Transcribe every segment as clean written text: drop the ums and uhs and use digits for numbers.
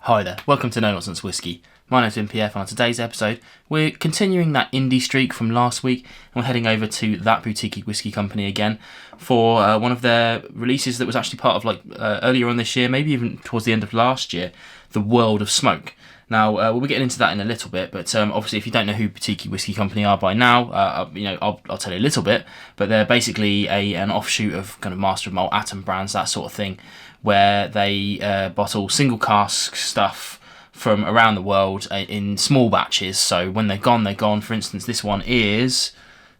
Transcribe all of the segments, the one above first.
Hi there, welcome to No Nonsense Whiskey. My name's PF, and on today's episode, we're continuing that indie streak from last week, and we're heading over to that boutique whiskey company again for one of their releases that was actually part of earlier on this year, maybe even towards the end of last year, The World of Smoke. Now, we'll be getting into that in a little bit, but obviously if you don't know who Boutique Whiskey Company are by now, I'll tell you a little bit, but they're basically an offshoot of kind of Master of Malt, Atom Brands, that sort of thing, where they bottle single cask stuff from around the world in small batches. So when they're gone, they're gone. For instance, this one is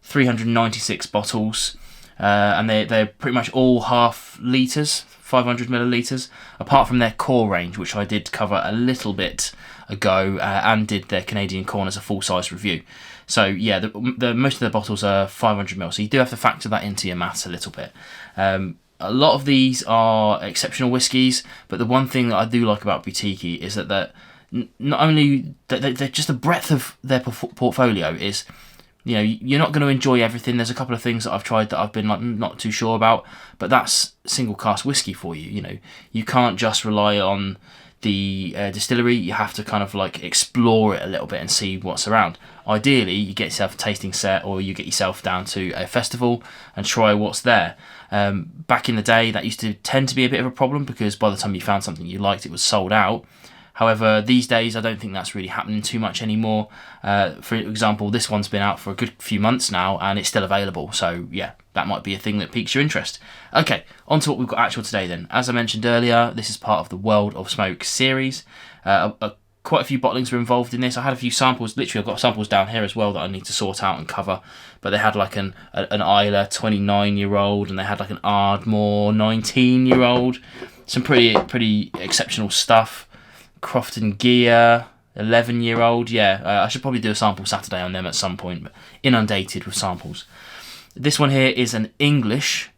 396 bottles, and they're pretty much all half litres, 500 millilitres, apart from their core range, which I did cover a little bit ago, and did their Canadian corn as a full-size review. So yeah, the most of the bottles are 500 ml, so you do have to factor that into your maths a little bit. A lot of these are exceptional whiskies, but the one thing that I do like about Boutique is that they're not only they're just the breadth of their portfolio is, you know, you're not going to enjoy everything. There's a couple of things that I've tried that I've been not too sure about, but that's single cask whiskey for you. You know, you can't just rely on the distillery. You have to kind of explore it a little bit and see what's around. Ideally, you get yourself a tasting set, or you get yourself down to a festival and try what's there. Back in the day, that used to tend to be a bit of a problem, because by the time you found something you liked, it was sold out. However, these days, I don't think that's really happening too much anymore. For example, this one's been out for a good few months now, and it's still available. So yeah, that might be a thing that piques your interest. Okay, on to what we've got actual today then. As I mentioned earlier, this is part of the World of Smoke series. Quite a few bottlings were involved in this. I had a few samples. Literally, I've got samples down here as well that I need to sort out and cover. But they had an Isla 29-year-old, and they had an Ardmore 19-year-old. Some pretty exceptional stuff. Crofton Gear 11-year-old. Yeah, I should probably do a sample Saturday on them at some point. But inundated with samples. This one here is an English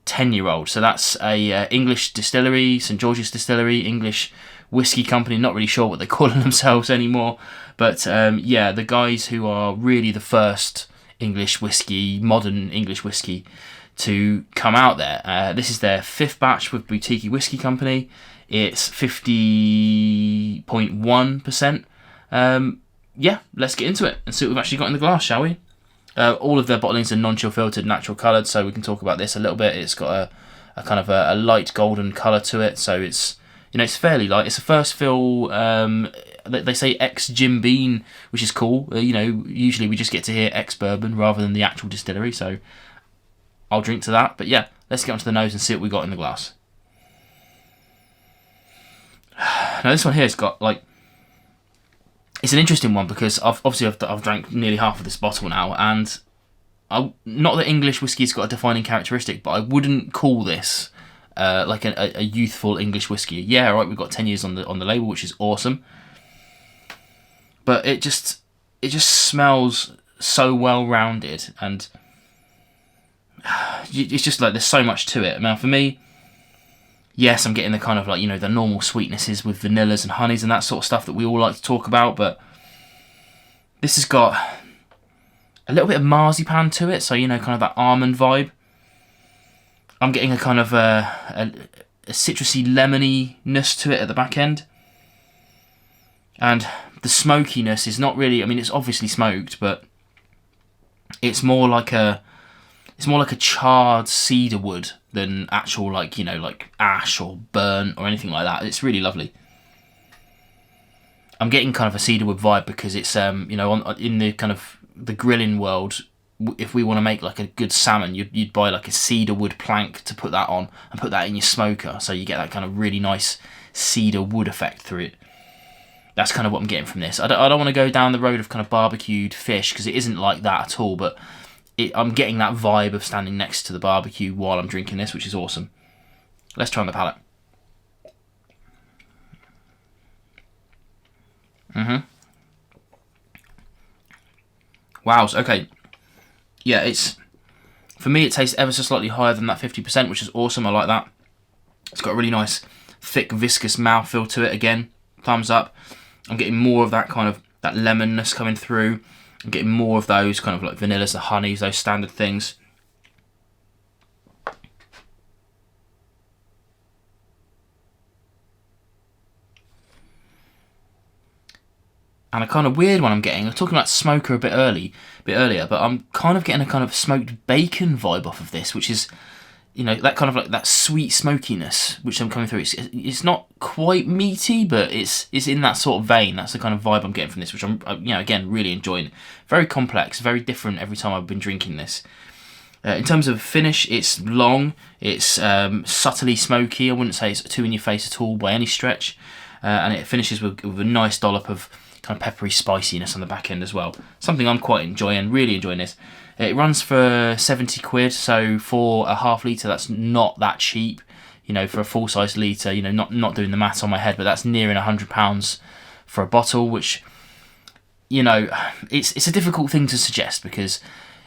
10-year-old. So that's a English distillery, St George's Distillery, English whiskey company. Not really sure what they're calling themselves anymore, but yeah, the guys who are really the first English whiskey, modern English whiskey to come out there. This is their fifth batch with Boutique Whiskey Company. It's 50.1%. Yeah, let's get into it and see what we've actually got in the glass, shall we? All of their bottlings are non-chill filtered, natural coloured, so we can talk about this a little bit. It's got a kind of a light golden colour to it, so it's, you know, it's fairly light. It's a first fill. They say ex Jim Beam, which is cool. You know, usually we just get to hear ex bourbon rather than the actual distillery, so I'll drink to that. But yeah, let's get onto the nose and see what we got in the glass. Now this one here has got it's an interesting one, because I've drank nearly half of this bottle now, and not that English whiskey's got a defining characteristic, but I wouldn't call this a youthful English whiskey. Yeah, right, we've got 10 years on the label, which is awesome, but it just smells so well rounded, and it's just there's so much to it. Now for me, yes, I'm getting the kind of the normal sweetnesses with vanillas and honeys and that sort of stuff that we all like to talk about, but this has got a little bit of marzipan to it, so kind of that almond vibe. I'm getting a kind of a citrusy lemoniness to it at the back end, and the smokiness is not really. I mean, it's obviously smoked, but it's more like a charred cedar wood than actual ash or burnt or anything like that. It's really lovely. I'm getting kind of a cedarwood vibe because it's in the kind of the grilling world, if we want to make a good salmon, you'd buy a cedarwood plank to put that on and put that in your smoker, so you get that kind of really nice cedar wood effect through it. That's kind of what I'm getting from this. I don't want to go down the road of kind of barbecued fish, because it isn't like that at all, but I'm getting that vibe of standing next to the barbecue while I'm drinking this, which is awesome. Let's try on the palate. Wow, okay. Yeah, for me it tastes ever so slightly higher than that 50%, which is awesome. I like that. It's got a really nice, thick, viscous mouthfeel to it. Again, thumbs up. I'm getting more of that kind of that lemonness coming through. I'm getting more of those kind of vanillas, the honeys, those standard things. And a kind of weird one I'm getting, I'm talking about smoker a bit earlier, but I'm kind of getting a kind of smoked bacon vibe off of this, which is, you know, that kind of like that sweet smokiness which I'm coming through. It's not quite meaty, but it's in that sort of vein. That's the kind of vibe I'm getting from this, which I'm, you know, again, really enjoying. Very complex, very different every time I've been drinking this. In terms of finish, it's long, it's subtly smoky. I wouldn't say it's too in your face at all by any stretch. And it finishes with a nice dollop of kind of peppery spiciness on the back end as well. Something I'm quite enjoying, really enjoying this. It runs for 70 quid, so for a half litre, that's not that cheap. You know, for a full size litre, you know, not doing the maths on my head, but that's nearing £100 for a bottle, which, you know, it's a difficult thing to suggest, because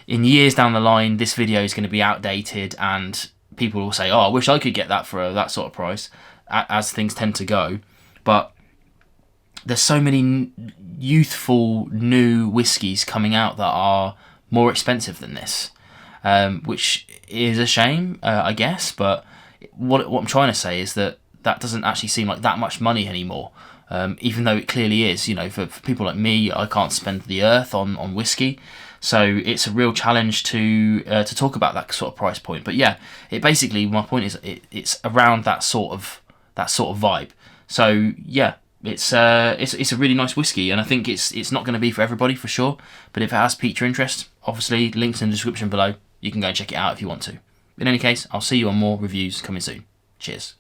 in years down the line, this video is going to be outdated, and people will say, oh, I wish I could get that for that sort of price, as things tend to go. But there's so many youthful new whiskies coming out that are more expensive than this, which is a shame, I guess. But what I'm trying to say is that doesn't actually seem like that much money anymore, even though it clearly is. You know, for people like me, I can't spend the earth on whiskey, so it's a real challenge to talk about that sort of price point. But yeah, it basically, my point is it's around that sort of vibe. So yeah. It's a really nice whiskey, and I think it's not going to be for everybody for sure. But if it has piqued your interest, obviously links in the description below. You can go and check it out if you want to. In any case, I'll see you on more reviews coming soon. Cheers.